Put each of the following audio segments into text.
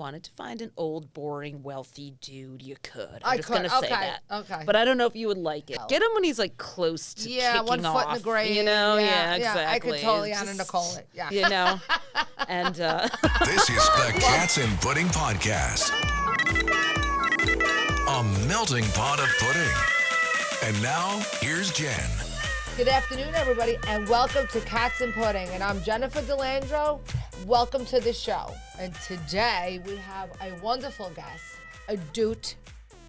wanted to find an old, boring, wealthy dude, you could. I'm just going to say okay, that. Okay. But I don't know if you would like it. Get him when he's like close to kicking off. 1 foot in the grave. You know? Yeah, exactly. I could totally Anna Nicole it. Yeah. You know? And this is the Cats and Pudding Podcast. A melting pot of pudding. And now, here's Jen. Good afternoon, everybody, and welcome to Cats and Pudding. And I'm Jennifer DeLandro. Welcome to the show. And today we have a wonderful guest, Edut,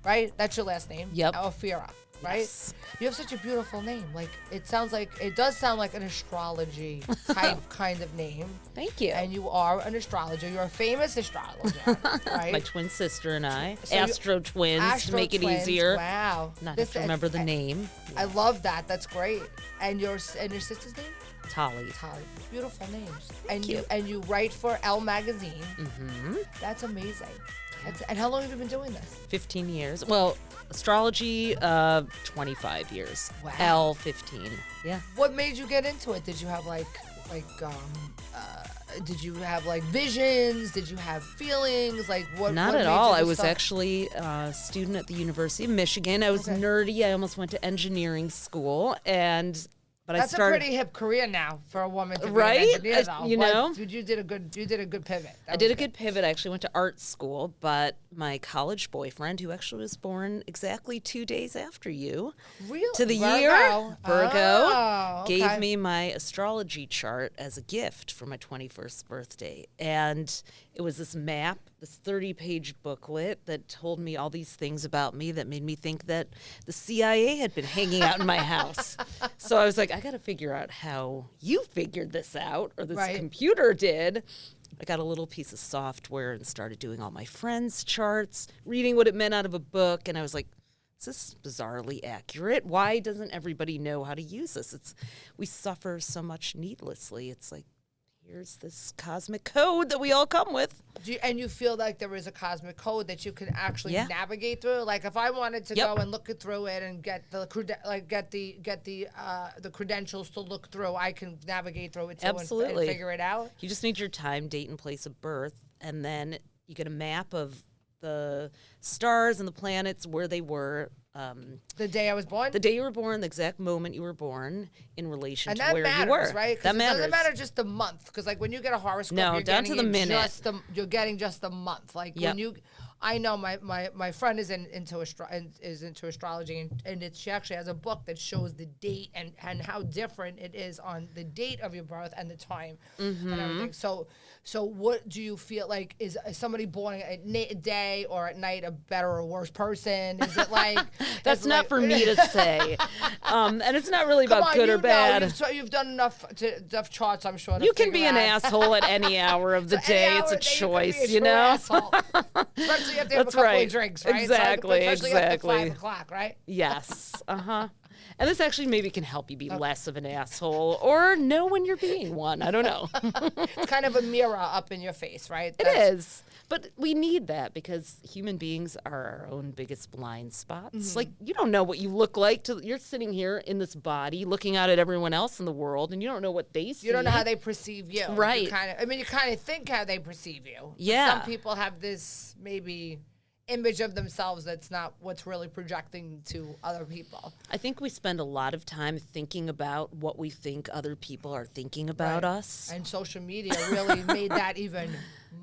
right? That's your last name? Yep. Ophira, right? Yes. You have such a beautiful name. Like, it does sound like an astrology type kind of name. thank you. And you are an astrologer. You're a famous astrologer, right? My twin sister and I, So Astro Twins, to make it easier. Wow. Not have to remember the name. I love that. That's great. And your sister's name? Tolly. Tolly. Beautiful names. Thank you. And you write for Elle magazine. Mm-hmm. That's amazing. And how long have you been doing this? 15 years. Well, astrology, 25 years. Wow. L, 15. Yeah. What made you get into it? Did you have did you have like visions? Did you have feelings? Like what? Not what at made all. you I was start? actually a student at the University of Michigan. I was Okay. nerdy. I almost went to engineering school, but That's I started. a pretty hip career now for a woman to Right? be an engineer, though. You But know? you did a good pivot. I did a good pivot. I actually went to art school, but my college boyfriend, who actually was born exactly 2 days after you, Really? to the Virgo? year, Virgo, Oh, okay. gave me my astrology chart as a gift for my 21st birthday. And it was this map, this 30-page booklet that told me all these things about me that made me think that the CIA had been hanging out in my house. So I was like, I got to figure out how you figured this out, or this Right. computer did. I got a little piece of software and started doing all my friends' charts, reading what it meant out of a book, and I was like, is this bizarrely accurate? Why doesn't everybody know how to use this? We suffer so much needlessly. It's like, here's this cosmic code that we all come with. And you feel like there is a cosmic code that you can actually Yeah. navigate through. Like if I wanted to Yep. go and look it through it and get the credentials to look through, I can navigate through it too Absolutely. and figure it out. You just need your time, date, and place of birth, and then you get a map of the stars and the planets where they were. The day I was born. The day you were born, the exact moment you were born, in relation And to that where matters, you were. right? 'Cause That it matters. doesn't matter just the month, because like when you get a horoscope, No, you're down to getting the it minute. you're getting just the month. Like Yep. when you, I know my friend is into astrology, and she actually has a book that shows the date and how different it is on the date of your birth and the time and everything. So what do you feel like? Is somebody born at day or at night a better or worse person? Is it like That's not for me to say. And it's not really Come about on, good or you know, bad. you've done enough charts, I'm sure. To You can figure be an out. asshole at any hour of the So any day. It's hour a of the day choice, you you can be a know? true asshole. Especially if they have a That's couple right. of drinks, right? Exactly, So, especially exactly. after 5 o'clock, right? Yes. Uh-huh. And this actually maybe can help you be less of an asshole or know when you're being one. I don't know. It's kind of a mirror up in your face, right? It is. But we need that because human beings are our own biggest blind spots. Like, you don't know what you look like. You're sitting here in this body looking out at everyone else in the world, and you don't know what they see. You don't know how they perceive you. Right. You kind of think how they perceive you. Yeah. Some people have this maybe image of themselves that's not what's really projecting to other people. I think we spend a lot of time thinking about what we think other people are thinking about Right. us. And social media really made that even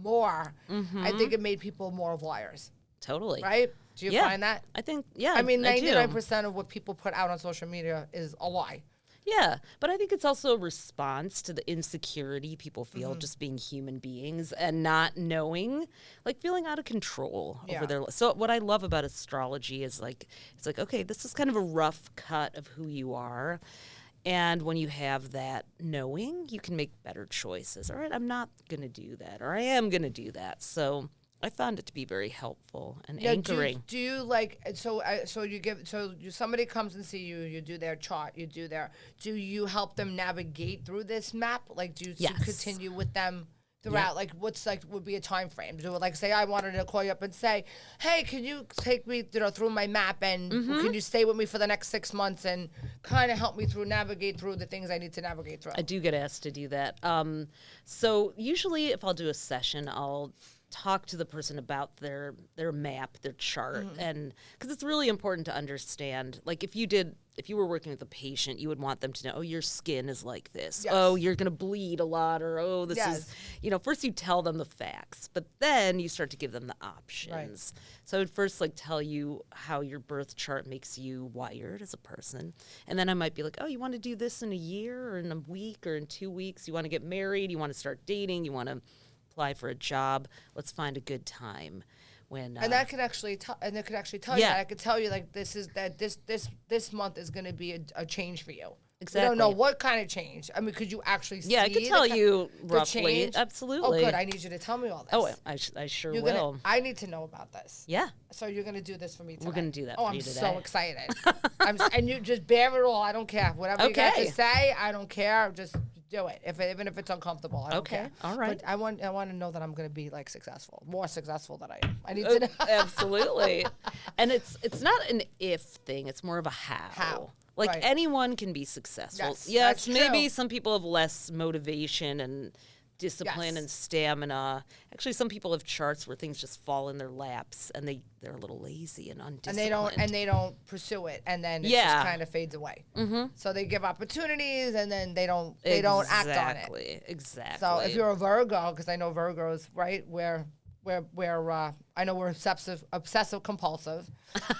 more. I think it made people more of liars, Totally. right? Do you Yeah. find that? I think, yeah. I mean, do. 99% of what people put out on social media is a lie. Yeah, but I think it's also a response to the insecurity people feel Mm-hmm. just being human beings and not knowing, like feeling out of control Yeah. over their life. So what I love about astrology is it's like, okay, this is kind of a rough cut of who you are. And when you have that knowing, you can make better choices. All right, I'm not going to do that, or I am going to do that. So I found it to be very helpful and anchoring. Do you like somebody comes and see you, you do their chart, do you help them navigate through this map? Like do you Yes. continue with them throughout? Like what's like would be a time frame? Do it like say I wanted to call you up and say, hey, can you take me through my map and can you stay with me for the next 6 months and kind of help me navigate through the things I need to navigate through? I do get asked to do that. So usually if I'll do a session, I'll talk to the person about their map, their chart, and because it's really important to understand. Like if you were working with a patient, you would want them to know, oh, your skin is like this. Yes. Oh, you're gonna bleed a lot, or oh, this is, first you tell them the facts, but then you start to give them the options. So I would first like tell you how your birth chart makes you wired as a person, and then I might be like, oh, you want to do this in a year, or in a week, or in 2 weeks? You want to get married? You want to start dating? You want to apply for a job? Let's find a good time. When, and that could actually tell you that. I could tell you like this month is going to be a change for you. Exactly. You don't know what kind of change. I mean, could you actually see? Yeah, I could tell you the roughly. change? Absolutely. Oh, good. I need you to tell me all this. Oh, I sure will. I need to know about this. Yeah. So you're going to do this for me today. We're going to do that for for you today. I'm so excited. And you just bear it all. I don't care. Whatever you got to say, I don't care. Just do it. Even if it's uncomfortable, I don't care. All right. But I want to know that I'm going to be like successful, more successful than I am. I need to know. Absolutely. And it's not an if thing. It's more of a how. How. Like Right. anyone can be successful. Yes, that's maybe true. some people have less motivation and discipline Yes. and stamina. Actually, some people have charts where things just fall in their laps and they're a little lazy and undisciplined. And they don't pursue it, and then it just kind of fades away. Mm-hmm. So they give opportunities, and then they don't act on it. Exactly. So if you're a Virgo, because I know Virgos, right, we're I know we're obsessive compulsive.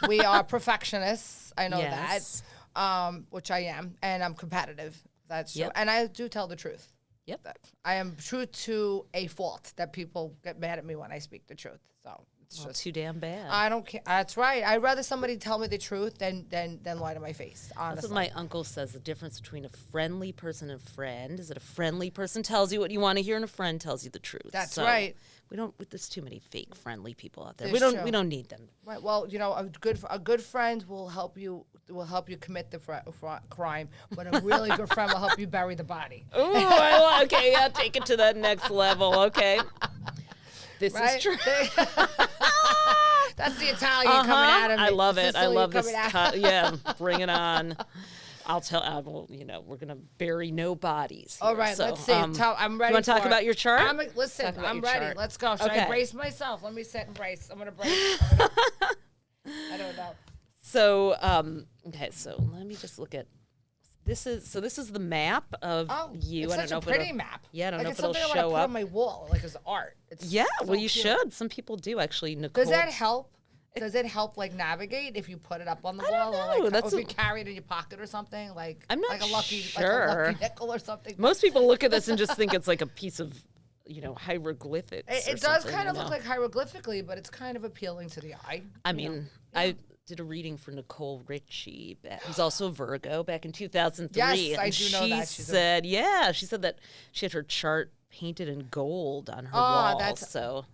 We are perfectionists. I know Yes. that, which I am, and I'm competitive. That's true, Yep. and I do tell the truth. Yep. I am true to a fault that people get mad at me when I speak the truth. So it's Well, just too damn bad. I don't care. That's right. I'd rather somebody tell me the truth than lie to my face. Honestly, That's what my uncle says. The difference between a friendly person and a friend is that a friendly person tells you what you want to hear, and a friend tells you the truth. That's right. We don't. There's too many fake friendly people out there. It's We true. don't need them. right. Well, a good friend will help you commit the crime, but a really good friend will help you bury the body. Ooh, okay, yeah, take it to that next level. Okay, this Right? is true. That's the Italian coming out of me. I love it. I Sicilian love this. coming out. Yeah, bring it on. We're gonna bury no bodies. All here. right, So, let's see. I'm ready. You want to talk for about it. your chart? Listen, Talk about I'm your ready. chart. Let's go. Should I Okay. brace myself? Let me sit and brace. I'm gonna brace. I don't know. So, okay, so let me just look at this is the map of you. It's I don't such know a if pretty it'll, map. Yeah, I don't know it's if it'll something I show want to put up. on my wall, like as art. It's Yeah, so well, you cute. should. Some people do actually. Nicole. Does that help? Does it help like navigate if you put it up on the I don't wall, know. or, That's or if you carry it in your pocket or something, like I'm not like a lucky sure. nickel or something? Most people look at this and just think it's like a piece of, hieroglyphics. It or does something, kind of you look know? like hieroglyphically, but it's kind of appealing to the eye. I mean, I did a reading for Nicole Richie, who's also a Virgo, back in 2003. Yes, I and do know she that. she said that she had her chart painted in gold on her Oh, wall. that's- So,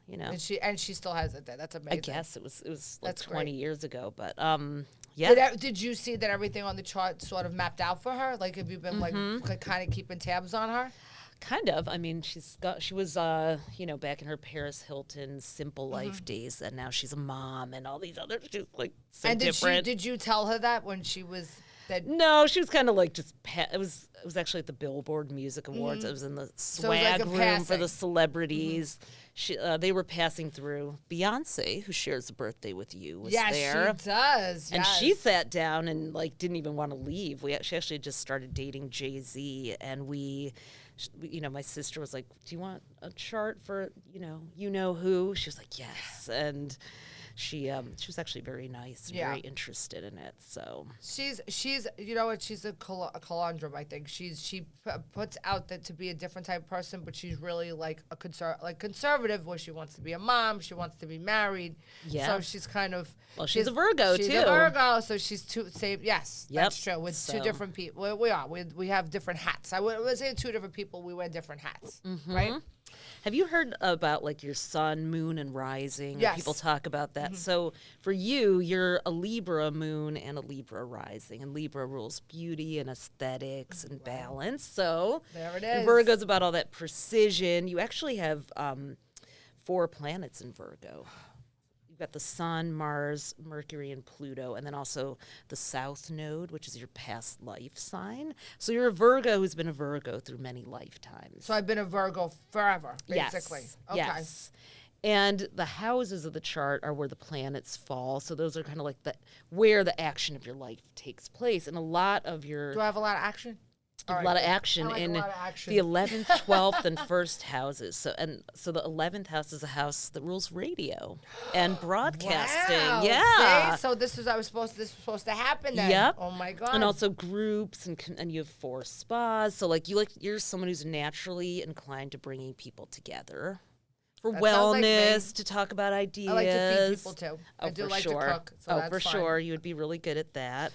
And she still has it there. That's amazing. I guess it was like That's 20 great. years ago, but yeah. Did you see that everything on the chart sort of mapped out for her? Like, have you been Mm-hmm. like kind of keeping tabs on her? Kind of. I mean, she was, back in her Paris Hilton simple Mm-hmm. life days, and now she's a mom and all these other. She's like so And different. did you tell her that when she was that? No, she was kind of like just. It was actually at the Billboard Music Awards. It was in the Mm-hmm. it was swag like a room for passing. the celebrities. They were passing through. Beyonce, who shares a birthday with you, was Yes, there. she does. And yes. she sat down and like didn't even want to leave. She actually just started dating Jay-Z, and my sister was like, "Do you want a chart for you know who?" She was like, "Yes," and she was actually very nice and very interested in it. So She's she's a conundrum. I think she puts out that to be a different type of person, but she's really like a conservative, where she wants to be a mom, she wants to be married. Yeah. So she's kind of she's a Virgo she's too. a Virgo, so she's two same. Yes, Yep. that's true. With two So- different people, we have different hats. I would say two different people. We wear different hats, right? Have you heard about like your sun, moon, and rising? Yes. People talk about that. So for you, you're a Libra moon and a Libra rising, and Libra rules beauty and aesthetics and balance. So There it and is. Virgo's about all that precision. You actually have 4 planets in Virgo. You've got the Sun, Mars, Mercury, and Pluto, and then also the South Node, which is your past life sign. So you're a Virgo who's been a Virgo through many lifetimes. So I've been a Virgo forever, basically. Yes. Okay. Yes. And the houses of the chart are where the planets fall. So those are kind of like where the action of your life takes place. And a lot of your... Do I have a lot of action? A lot of action like in a lot of action. the 11th, 12th, and 1st houses. So the 11th house is a house that rules radio and broadcasting. Wow. Yeah. See? So this was supposed to happen then. Yep. Oh my God. And also groups and you have 4 spas. So you're someone who's naturally inclined to bringing people together for That sounds like me. wellness, to talk about ideas. I like to feed people too. Oh, I do for like sure. to cook. So oh, that's for fine. sure. You would be really good at that.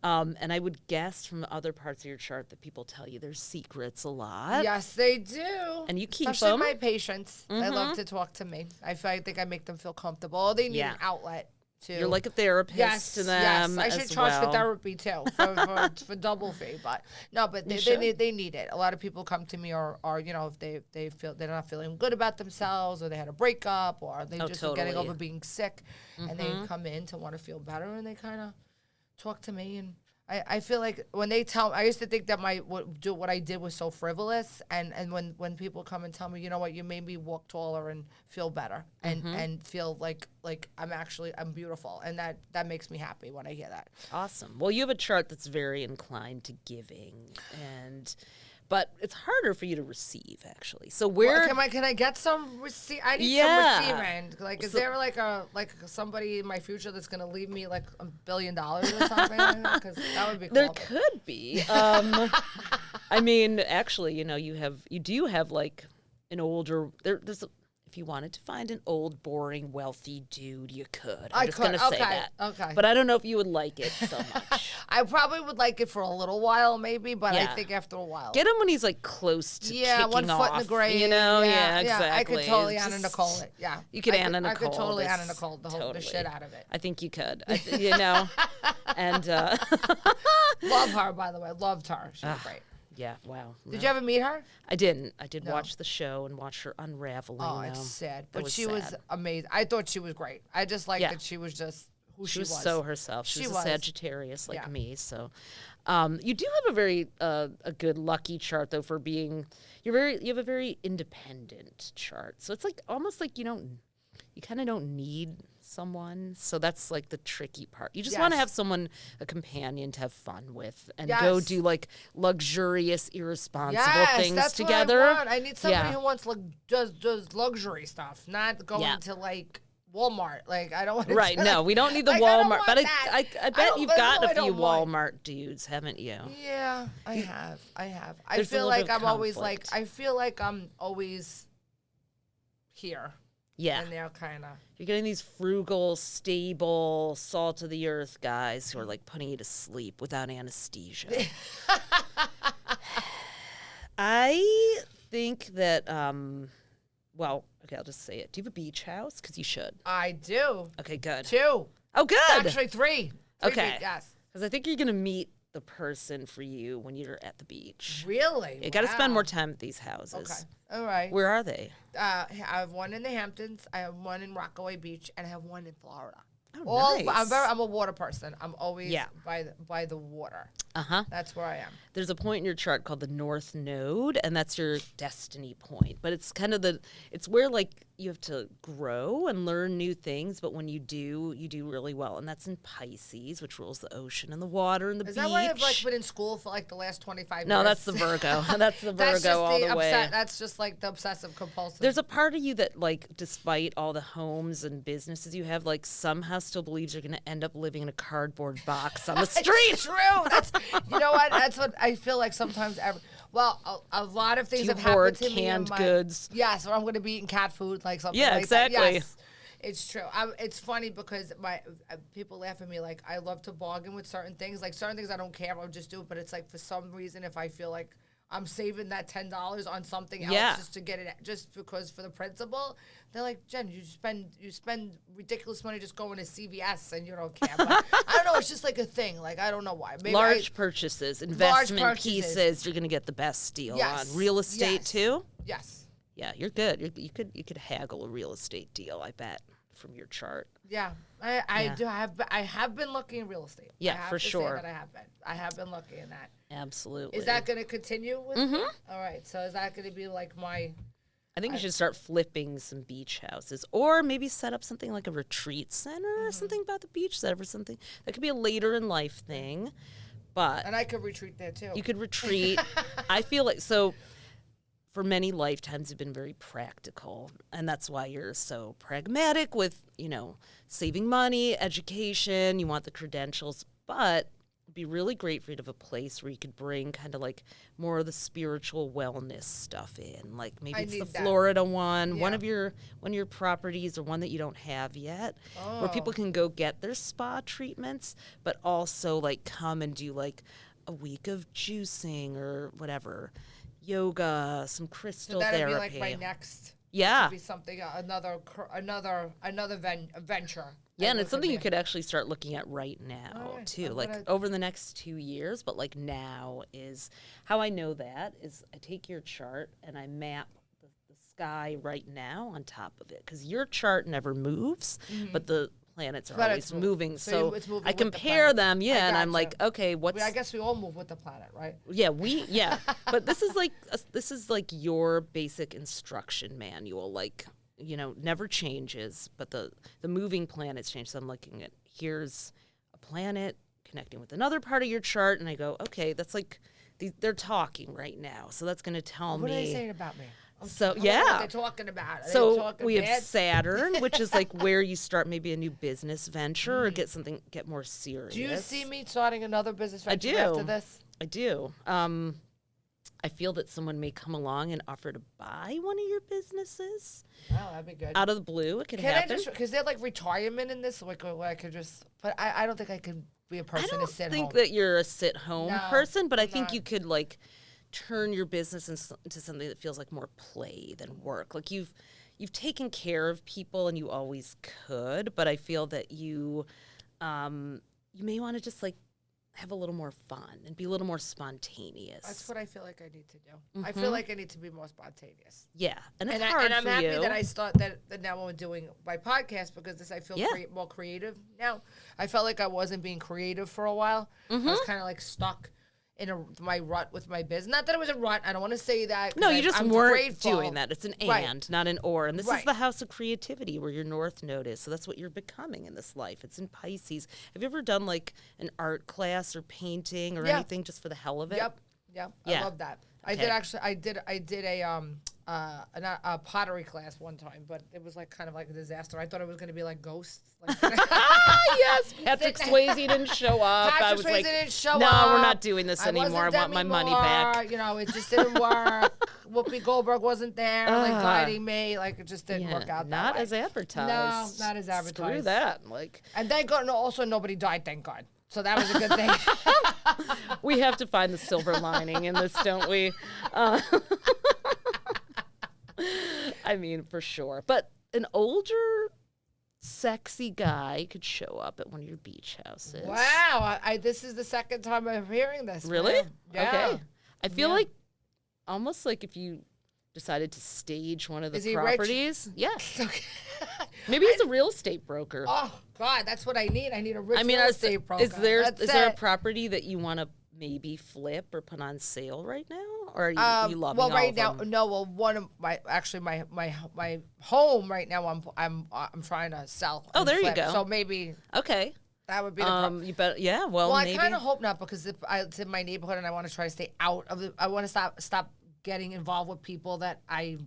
And I would guess from other parts of your chart that people tell you there's secrets a lot. Yes, they do. And you keep Especially them. my patients. They love to talk to me. I think I make them feel comfortable. They need an outlet too. You're like a therapist to them. Yes, I should as charge for well. therapy too, for double fee. But no, but they need it. A lot of people come to me or if they feel they're not feeling good about themselves, or they had a breakup, or they just are getting over being sick, and they come in to want to feel better, and they kind of talk to me. And I feel like when they tell, I used to think that what I did was so frivolous, and when people come and tell me, you know what, you made me walk taller and feel better and feel like I'm beautiful, and that makes me happy when I hear that. Awesome. Well, you have a chart that's very inclined to giving, but it's harder for you to receive, actually. So where can I get some receive? I need some receiving. Like, is there like somebody in my future that's gonna leave me like $1 billion or something? Because that would be cool. There could be. I mean, actually, you do have like an older. If you wanted to find an old, boring, wealthy dude, you could. I'm just going to say that. Okay. But I don't know if you would like it so much. I probably would like it for a little while, maybe, but I think after a while. Get him when he's like close to kicking 1 foot in the grave. Yeah, exactly. I could totally Anna Nicole it. Yeah. You could Anna Nicole. I could totally Anna Nicole Totally. the shit out of it. I think you could. And love her, by the way. Loved her. She was great. Yeah, wow. Did you ever meet her? I didn't. I did watch the show and watch her unraveling. Oh, it's sad. But she sad. was amazing. I thought she was great. I just liked that she was just who she was. She was so herself. She was a Sagittarius like me. So you do have a very a good lucky chart, though, for being you have a very independent chart. So it's like almost like you kind of don't need someone. So that's like the tricky part. You just want to have someone, a companion to have fun with and go do like luxurious, irresponsible things that's together. What I want. I need somebody who wants does luxury stuff, not going to like Walmart. Like I don't want to. Right? No, we don't need the like, Walmart. But I bet you've got a few Walmart dudes, haven't you? Yeah, I have. I There's feel a like little I'm bit of always like conflict. I feel like I'm always here. Yeah. And they're kind of. You're getting these frugal, stable, salt of the earth guys who are like putting you to sleep without anesthesia. I think that, well, okay, I'll just say it. Do you have a beach house? Because you should. I do. Okay, good. 2. Oh, good. Actually, 3. Okay. Yes. Because I think you're going to meet the person for you when you're at the beach. Really? You got to spend more time at these houses. Okay. All right. Where are they? I have one in the Hamptons. I have one in Rockaway Beach, and I have one in Florida. Oh, nice. I'm a water person. I'm always Yeah. by the water. Uh-huh. That's where I am. There's a point in your chart called the North Node, and that's your destiny point. But it's kind of it's where like you have to grow and learn new things. But when you do really well. And that's in Pisces, which rules the ocean and the water and the beach. Is that why I've like been in school for like the last 25 years? No, that's the Virgo. That's the That's Virgo just all the way. That's just like the obsessive compulsive. There's a part of you that, like, despite all the homes and businesses you have, like, somehow still believes you're going to end up living in a cardboard box on the street. It's true. That's you know what? That's what I feel like sometimes. A lot of things You have happened to me. canned goods. Yes, or I'm going to be eating cat food, like something. Yeah, like exactly. That. Yes, it's true. It's funny because people laugh at me. Like I love to bargain with certain things. Like certain things I don't care. I'll just do it. But it's like for some reason, if I feel like I'm saving that $10 on something else just to get it, just because for the principle, they're like, Jen, you spend ridiculous money just going to CVS and you don't care. But I don't know. It's just like a thing. Like I don't know why. Maybe Large purchases, investment pieces, you're going to get the best deal on. Real estate too? Yes. Yeah, you're good. You could haggle a real estate deal, I bet, from your chart. Yeah, I have been lucky in real estate. Yeah, I have for to sure. Say that I have been lucky in that. Absolutely. Is that going to continue with me? All right. So is that going to be like my I think you should start flipping some beach houses, or maybe set up something like a retreat center or something about the beach, set up or something. That could be a later in life thing, but And I could retreat there too. you could retreat. I feel like so. For many lifetimes, you've been very practical, and that's why you're so pragmatic with, saving money, education. You want the credentials, but it'd be really great for you to have a place where you could bring kind of like more of the spiritual wellness stuff in. Like maybe it's the Florida one, one of your properties, or one that you don't have yet, where people can go get their spa treatments, but also like come and do like a week of juicing or whatever. Yoga, some crystal that'd therapy. be like my next. Yeah. Be something another venture. Yeah, and it's something you could actually start looking at right now too, over the next 2 years. But like now is how I know that is I take your chart and I map the sky right now on top of it, because your chart never moves, but the planets are always moving. So it's moving I compare them, and I'm like, okay, I guess we all move with the planet, right? Yeah, but this is like your basic instruction manual, like, never changes, but the moving planets change. So I'm looking at, here's a planet connecting with another part of your chart, and I go, okay, that's like they're talking right now, so that's going to tell me. What are they saying about me? So What are they talking about? So we have Saturn, which is like where you start maybe a new business venture or get more serious. Do you see me starting another business venture I do. after this? I do. I feel that someone may come along and offer to buy one of your businesses. Oh, that'd be good. Out of the blue, it could Can happen. because they're like retirement in this, like where I could just. But I don't think I could be a person I don't to sit think home. that you're a sit-home No, person, but I I'm think not. you could like turn your business into something that feels like more play than work. Like you've taken care of people and you always could, but I feel that you may want to just like have a little more fun and be a little more spontaneous. That's what I feel like I need to do. I feel like I need to be more spontaneous. Yeah, and it's hard I'm for happy you. that I start that now I'm doing my podcast, because this I feel more creative now. I felt like I wasn't being creative for a while. I was kind of like stuck in my rut with my business. Not that it was a rut. I don't want to say that. No, you just weren't grateful. doing that. It's an and, not an or. And this is Right. the house of creativity where your North Node is. So that's what you're becoming in this life. It's in Pisces. Have you ever done like an art class or painting or anything just for the hell of it? Yep. Yeah. I love that. I did actually. I did a pottery class one time, but it was like kind of like a disaster. I thought it was going to be like ghosts. Like, Yes, Patrick Swayze didn't show up. I was Swayze like, didn't show no, up. we're not doing this anymore. I want my money back. It just didn't work. Whoopi Goldberg wasn't there, like guiding me. Like it just didn't work out. Not that way. as advertised. No, not as advertised. Screw that. Like, and thank God, also nobody died. Thank God. So that was a good thing. we have to find the silver lining in this, don't we? I mean, for sure. But an older, sexy guy could show up at one of your beach houses. Wow. This is the second time I'm hearing this. Really? Man. Yeah. Okay. I feel like almost like if you decided to stage one of the Is he rich? properties. Yeah. Okay. Maybe he's a real estate broker. Oh God, that's what I need. I need a rich real estate broker. Is there a it. property that you want to maybe flip or put on sale right now? Or are you loving well, all right of now, them? no. Well, one of my home right now, I'm trying to sell. Oh, and there you flip. go. So maybe Okay. that would be the You bet. Yeah. Well, Well, maybe. I kind of hope not, because it's in my neighborhood and I want to try to stay out of it. I want to stop getting involved with people that I've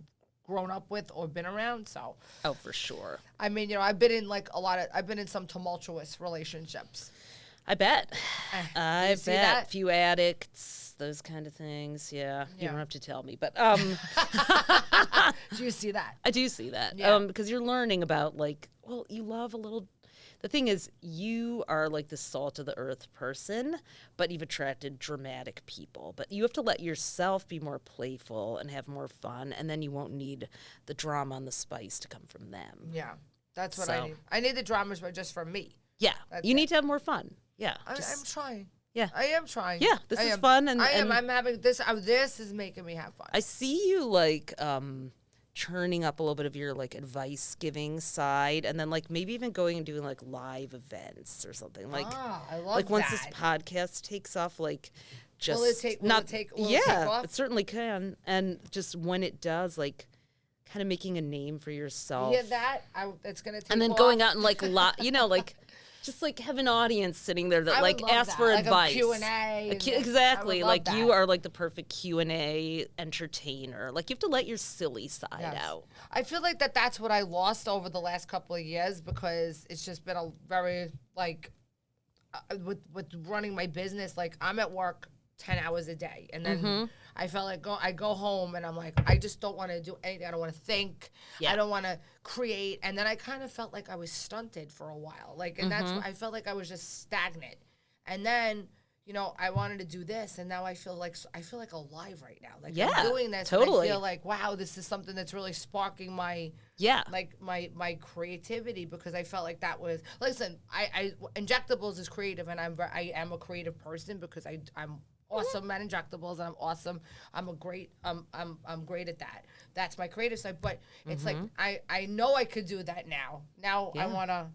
grown up with or been around. So, Oh, for sure. I mean, I've been in I've been in some tumultuous relationships. I bet. I you see bet. that? Few addicts, those kind of things. Yeah. You Yeah. don't have to tell me, but Do you see that? I do see that. Yeah. Because you're learning about you love a little. The thing is, you are like the salt of the earth person, but you've attracted dramatic people. But you have to let yourself be more playful and have more fun, and then you won't need the drama and the spice to come from them. Yeah, that's what I So- need. I need the dramas, but just for me. Yeah, That's you it. need to have more fun. Yeah, I'm just- trying. yeah. I am trying. Yeah, this I is am. fun, and I am. and- I'm having this. This is making me have fun. I see you churning up a little bit of your advice giving side, and then maybe even going and doing live events or something I love once that. this podcast takes off, just Will it take- will not it take- will it yeah, take off? it certainly can, and just when it does, kind of making a name for yourself. Yeah, it's gonna take. And then off. going out and like like just like have an audience sitting there that I like would love asks that. for like advice. A Q&A. Exactly. I would Like love you that. are like the perfect Q&A entertainer. Like you have to let your silly side out. I feel like that's what I lost over the last couple of years because it's just been a very like with running my business. Like I'm at work 10 hours a day, and then I felt like I go home and I'm like, I just don't want to do anything. I don't want to think. I don't want to create. And then I kind of felt like I was stunted for a while. Like, and that's I felt like I was just stagnant. And then, I wanted to do this, and now I feel like alive right now. Like I'm doing this, totally. and I feel like, wow, this is something that's really sparking my like my creativity, because I felt like that was, listen, I injectables is creative, and I am a creative person because I'm awesome at injectables, and I'm awesome. I'm great at that. That's my creative side. But it's like I know I could do that now. Now I wanna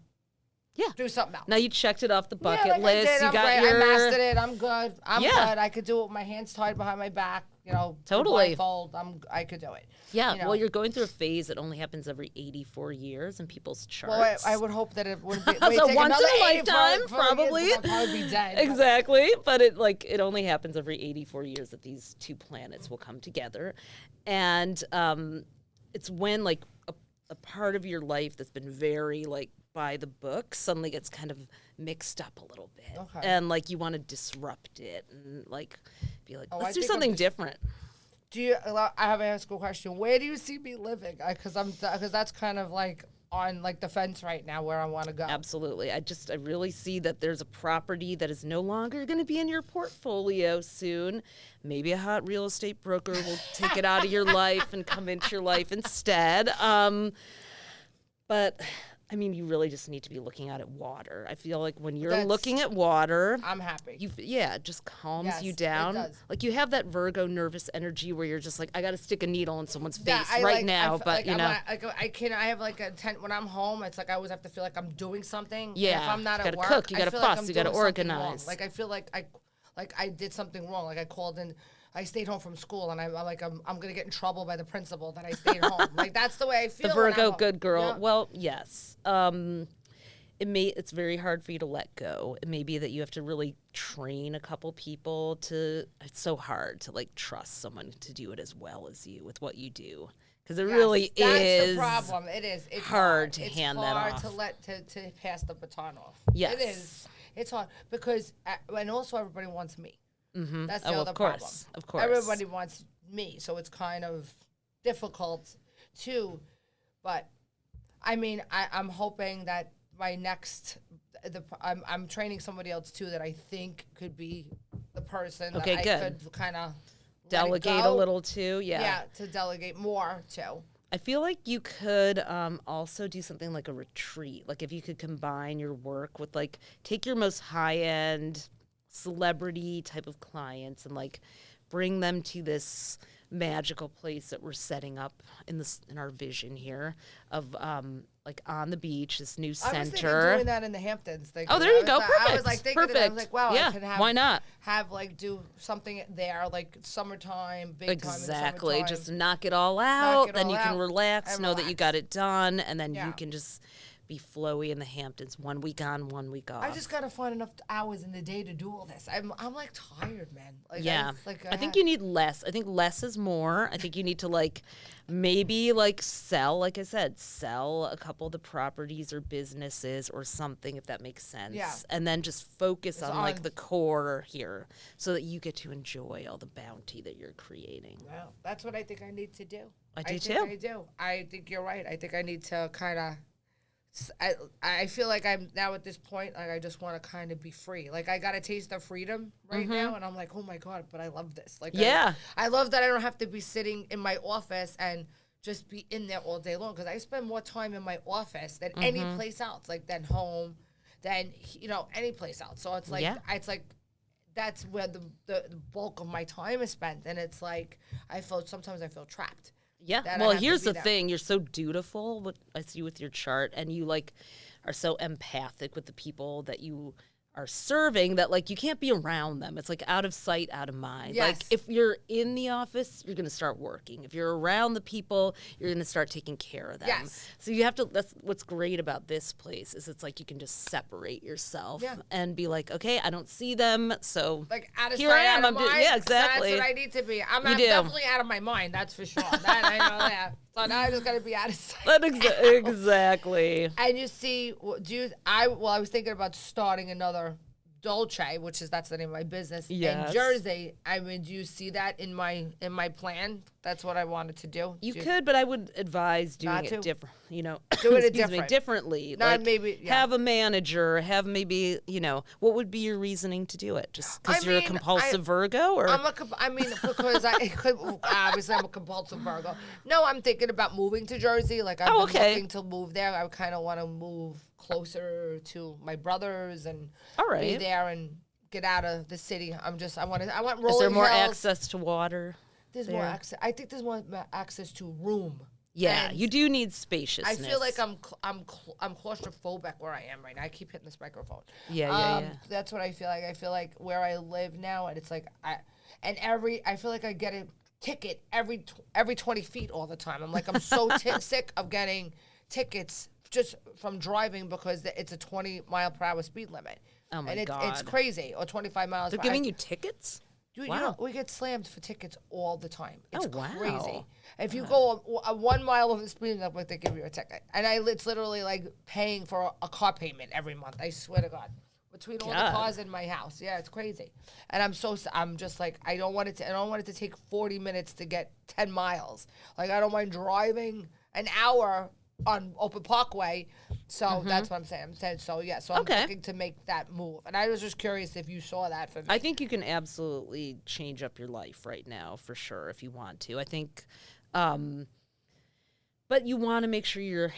do something else. Now you checked it off the bucket like list. I got great. your. I mastered it. I'm good. I'm good. I could do it with my hands tied behind my back. Totally. Blindfold. I could do it. Yeah. Well, you're going through a phase that only happens every 84 years in people's charts. Well, I would hope that it wouldn't be. So take once in another a 84 lifetime, years, probably. I'll probably be dead. Exactly, but it only happens every 84 years that these two planets will come together, and it's when like a part of your life that's been very like by the book suddenly gets kind of mixed up a little bit, and like you want to disrupt it and like be like, let's do something different. I have to ask a question. Where do you see me living? Because that's kind of like on like the fence right now where I want to go. Absolutely. I really see that there's a property that is no longer going to be in your portfolio soon. Maybe a hot real estate broker will take it out of your life and come into your life instead. But I mean, you really just need to be looking at water. I feel like when you're looking at water, I'm happy. It just calms you It down. does. Like you have that Virgo nervous energy where you're just like, I got to stick a needle in someone's face now. But I have like a tent when I'm home. It's like I always have to feel like I'm doing something. Yeah. And if I'm not you at gotta work, cook, you got to feel like fuss, I'm you got to doing something wrong. organize. Like I feel like I did something wrong. Like I called in. I stayed home from school, and I'm gonna get in trouble by the principal that I stayed home. Like that's the way I feel. The Virgo good girl. Yeah. Well, yes. It's very hard for you to let go. It may be that you have to really train a couple people to. It's so hard to like trust someone to do it as well as you with what you do, because it really that's is. the problem. It is. It's hard to hand that off. off. to pass the baton off. Yes. It is. It's hard because and also everybody wants me. Mm-hmm. That's the other problem. Of course. Everybody wants me, so it's kind of difficult too. But I mean, I'm hoping that my next, I'm training somebody else too that I think could be the person that I could kind of delegate a little too. Yeah, to delegate more too. I feel like you could also do something like a retreat. Like if you could combine your work with like take your most high-end celebrity type of clients and like bring them to this magical place that we're setting up in our vision here of like on the beach, this new center. I was thinking doing that in the Hamptons. Oh, there you go. Perfect. I was like thinking I was like, wow, yeah. I could have Why not? Have like do something there, like summertime, big exactly. time in the summertime. Just knock it all out. Then you can relax, know that you got it done, and then you can just be flowy in the Hamptons 1 week on, 1 week off. I just gotta find enough hours in the day to do all this. I'm like tired, man. Like, yeah, I think you need less. I think less is more. I think you need to like maybe like sell, like I said, sell a couple of the properties or businesses or something if that makes sense. Yeah. And then just focus on like the core here so that you get to enjoy all the bounty that you're creating. Well, that's what I think I need to do. I do too. I do. I think you're right. I think I need to kind of. I feel like I'm now at this point, like I just want to kind of be free. Like I got a taste of freedom right now, and I'm like, oh my God, but I love this. Like, I love that I don't have to be sitting in my office and just be in there all day long, because I spend more time in my office than any place else, like than home, than any place else. So it's like that's where the bulk of my time is spent, and it's like sometimes I feel trapped. Yeah. Well, here's the thing. You're so dutiful, what I see with your chart, and you like are so empathic with the people that you are serving that like you can't be around them. It's like out of sight, out of mind. Yes. Like if you're in the office, you're going to start working. If you're around the people, you're going to start taking care of them. Yes. So you have to, that's what's great about this place is it's like you can just separate yourself and be like, okay, I don't see them. So like out of here sight, I am. out of mind. Yeah, exactly. That's what I need to be. I'm You do. definitely out of my mind. That's for sure. That I know that. So now I just got to be out of sight. Exactly. And you see, I was thinking about starting another Dolce, that's the name of my business Yes. in Jersey. I mean, do you see that in my plan? That's what I wanted to do. You could, but I would advise doing Not it to? different. You know, Do it excuse me, different. differently. Not like maybe, yeah. have a manager. Have maybe what would be your reasoning to do it? Just because you're a compulsive Virgo, or because obviously I'm a compulsive Virgo. No, I'm thinking about moving to Jersey. Like I'm looking to move there. I kind of want to move closer to my brothers and be there and get out of the city. I want rolling is there more hills. access to water? There's more access. I think there's more access to room. Yeah, And you do need spaciousness. I feel like I'm claustrophobic where I am right now. I keep hitting this microphone. Yeah. That's what I feel like. I feel like where I live now, and it's like I feel like I get a ticket every 20 feet all the time. I'm like I'm so sick of getting tickets just from driving because it's a 20-mile-per-hour speed limit. Oh my and God. it's crazy. Or 25 miles. They're giving you tickets. Dude, Wow. we get slammed for tickets all the time. It's Oh, wow. crazy. If you go a 1 mile over the speed limit, they give you a ticket. And it's literally like paying for a car payment every month. I swear to God. Between all the cars in my house. Yeah, it's crazy. And I'm just like, I don't want it to take 40 minutes to get 10 miles. Like, I don't mind driving an hour on Open Parkway. So that's what I'm saying. So I'm looking to make that move. And I was just curious if you saw that for me. I think you can absolutely change up your life right now for sure if you want to. I think, but you want to make sure your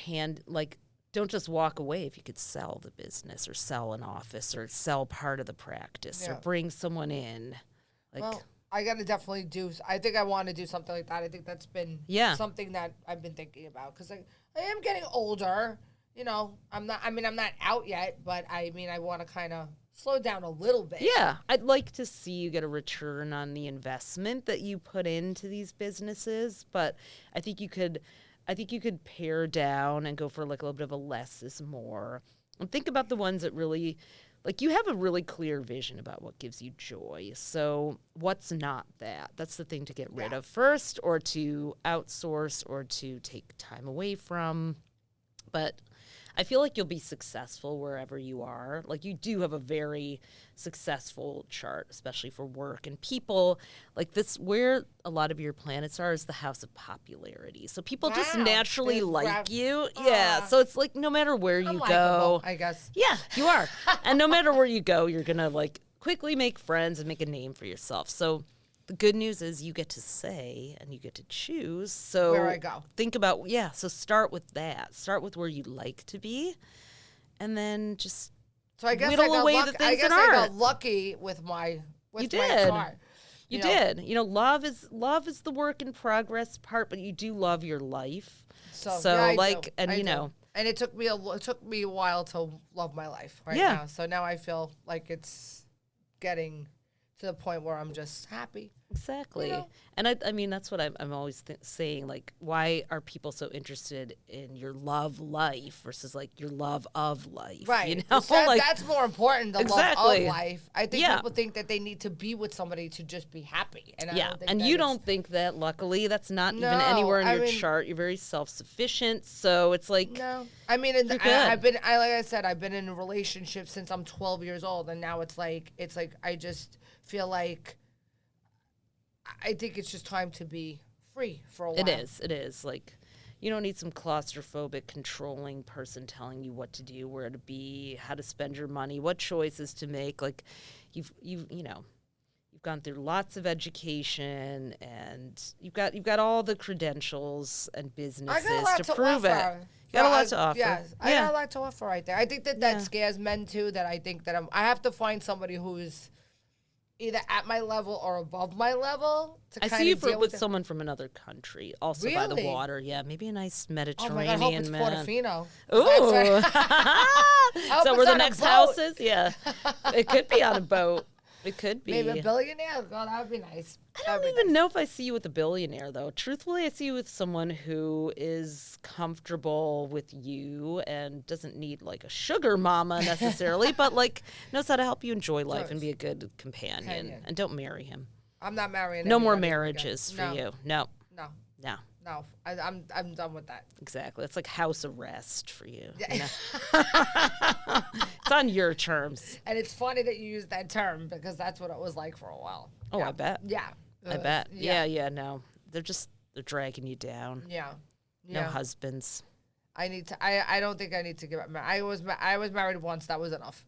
don't just walk away if you could sell the business or sell an office or sell part of the practice or bring someone in. Well, I got to definitely I think I want to do something like that. I think that's been something that I've been thinking about because I am getting older. I'm not out yet, but I want to kind of slow down a little bit. Yeah, I'd like to see you get a return on the investment that you put into these businesses, but I think you could pare down and go for like a little bit of a less is more. And think about the ones that really, like you have a really clear vision about what gives you joy. So what's not that? That's the thing to get rid of first, or to outsource, or to take time away from. But I feel like you'll be successful wherever you are. Like you do have a very successful chart, especially for work and people. Like this, where a lot of your planets are is the house of popularity. So people just naturally like you. Yeah. So it's like no matter where you go, I guess. Yeah, you are. And no matter where you go, you're gonna like quickly make friends and make a name for yourself. So the good news is you get to say and you get to choose. So where I go. Think about, so start with that. Start with where you'd like to be. And then just whittle away the things that aren't. I got lucky with my chart. You did. Love is the work in progress part, but you do love your life. So I do. And it took me a while to love my life now. So now I feel like it's getting to the point where I'm just happy. Exactly. And I mean, that's what I'm always saying. Like, why are people so interested in your love life versus like your love of life? Right. That's more important, the love of life. I think people think that they need to be with somebody to just be happy. And I don't think you don't think that, luckily. That's not even anywhere in your chart. You're very self-sufficient. So it's like, no. I mean, I've been in a relationship since I'm 12 years old. And now it's like I just feel like I think it's just time to be free for a while. It is. Like, you don't need some claustrophobic, controlling person telling you what to do, where to be, how to spend your money, what choices to make. Like, you've gone through lots of education, and you've got all the credentials and businesses to prove it. You got a lot to offer. Yes, I got a lot to offer right there. I think that scares men too. That I think that I have to find somebody who's either at my level or above my level to kind of deal with. I see you with someone from another country, also by the water. Yeah, maybe a nice Mediterranean man. Oh my God, I hope it's man. Portofino. Ooh. hope So it's where the on a next boat. house is? Yeah. It could be on a boat. It could be. Maybe a billionaire. God, that would be nice. I don't even know if I see you with a billionaire, though. Truthfully, I see you with someone who is comfortable with you and doesn't need like a sugar mama necessarily, but like knows how to help you enjoy life and be a good companion. And don't marry him. I'm not marrying. No more anybody marriages again. for you. No. No. No. No. I'm done with that. Exactly. It's like house arrest for you. You know? It's on your terms. And it's funny that you use that term because that's what it was like for a while. Oh, yeah. I bet. Yeah. I bet. Yeah, no. They're dragging you down. Yeah. No husbands. I need to. I don't think I need to give up. I was married once. That was enough.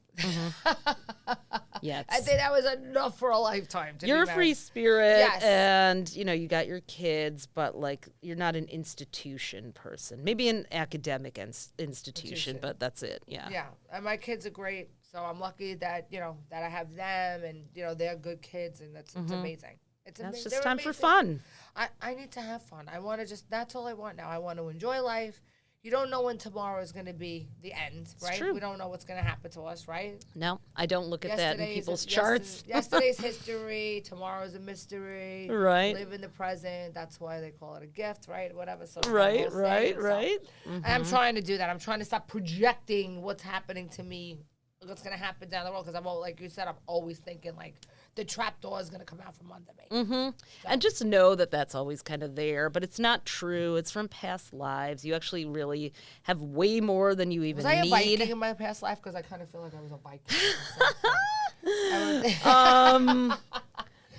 Yeah, I think that was enough for a lifetime. To you're be a free married. spirit, Yes. and you got your kids, but like you're not an institution person. Maybe an academic institution, but that's it. Yeah. Yeah, and my kids are great, so I'm lucky that that I have them, and they're good kids, and it's amazing. It's That's amazing. just time for fun. I need to have fun. I want to that's all I want now. I want to enjoy life. You don't know when tomorrow is going to be the end, right? true. We don't know what's going to happen to us, right? No, I don't look at that in people's charts. Yesterday's history. Tomorrow's a mystery. Right. Live in the present. That's why they call it a gift, right? Whatever. So Right. So, and I'm trying to do that. I'm trying to stop projecting what's happening to me, what's going to happen down the road. Because like you said, I'm always thinking like the trap door is going to come out from under me. So. And just know that that's always kind of there, but it's not true. It's from past lives. You actually really have way more than you even Was I a need. Viking in my past life? Because I kind of feel like I was a Viking.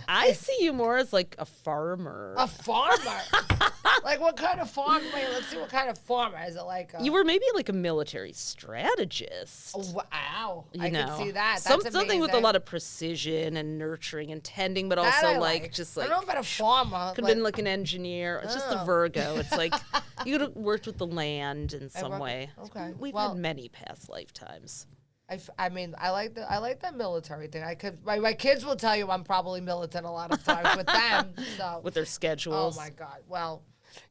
I see you more as like a farmer. A farmer? Like what kind of farm? Wait, let's see what kind of farmer. Is it like a... You were maybe like a military strategist. Oh, wow. You I know. can see that. That's Something with a amazing. lot of precision and nurturing and tending, but That also I like just like I don't know about a farmer. could have been like an engineer. It's just a Oh. Virgo. It's like you could have worked with the land in some worked- way. okay. We've Well- had many past lifetimes. I mean, I like that military thing. My kids will tell you I'm probably militant a lot of times with them. So With their schedules. Oh my God. Well,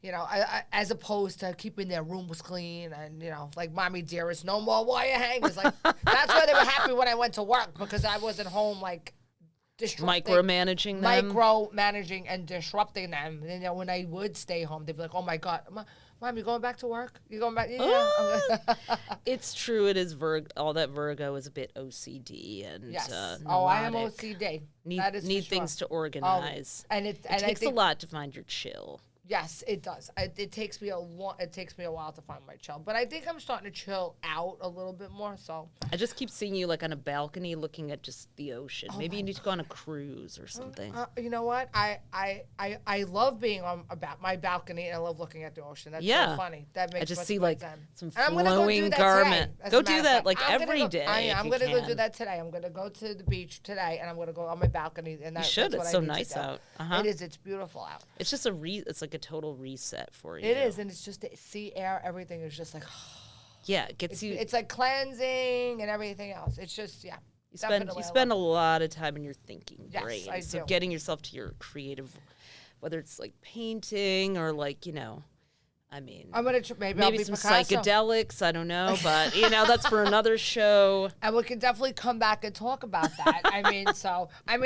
I as opposed to keeping their rooms clean and like mommy dearest, no more wire hangers. Like that's why they were happy when I went to work because I wasn't home like disrupting, Micromanaging them. micromanaging and disrupting them. And when I would stay home, they'd be like, "Oh my God, Mom, you going back to work? You going back?" Yeah. It's true. It is All that Virgo is a bit OCD and Yes. neurotic. I am OCD. Need That is for need sure. things to organize. And It I takes think, a lot to find your chill. Yes, it does. It takes me a while to find my chill, but I think I'm starting to chill out a little bit more. So I just keep seeing you like on a balcony looking at just the ocean. Maybe you need to go on a cruise or something. you know what? I love being on my balcony and I love looking at the ocean. That's Yeah. so funny. That makes I just much see more like sense. some And I'm gonna go do flowing that garment. today, as Go a matter do of that fact. like I'm every gonna day. I'm if gonna you go do can. that today. I'm gonna go to the beach today and I'm gonna go on my balcony and You should. that's what It's I so need to nice do. out. It is. It's beautiful out. It's just it's like a total reset for you. It is, and it's just the sea air. Everything is just like. Yeah, it gets you. It's like cleansing and everything else. It's just You spend a lot of time in your thinking Yes, brain. I So do. getting yourself to your creative, whether it's like painting or like I mean, I'm gonna maybe I'll be some Picasso. psychedelics. I don't know, but that's for another show. And we can definitely come back and talk about that.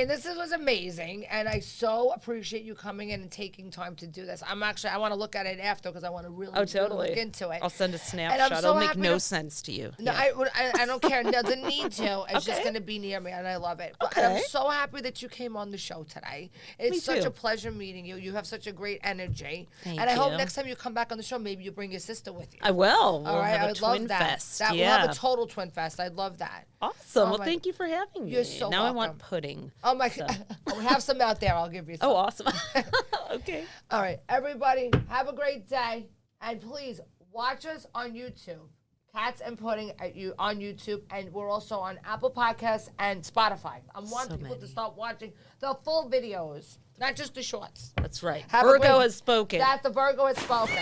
This was amazing, and I so appreciate you coming in and taking time to do this. I want to look at it after because I want to really Totally look into it. I'll send a And snapshot. I'm so It'll make happy no to- sense to you. No, Yeah. I don't care. It doesn't need to. It's just Okay. going to be near me, and I love it. And I'm Okay. so happy that you came on the show today. It's Me such too. a pleasure meeting you. You have such a great energy. Thank and I hope you. next time you come back on the show, maybe you bring your sister with you. I will. We'll All right, have I a would twin love that. fest. We'll yeah. have a total twin fest. I'd love that. Awesome. Oh Well, my- thank you for having me. You're so now I want welcome. pudding. Oh my God. We have some out there. I'll give you some. Oh, awesome. Okay. All right, everybody, have a great day. And please watch us on YouTube. Cats and Pudding on YouTube. And we're also on Apple Podcasts and Spotify. I want So people to many. start watching the full videos, not just the shorts. That's right. Have a Virgo great- has spoken. That the Virgo has spoken.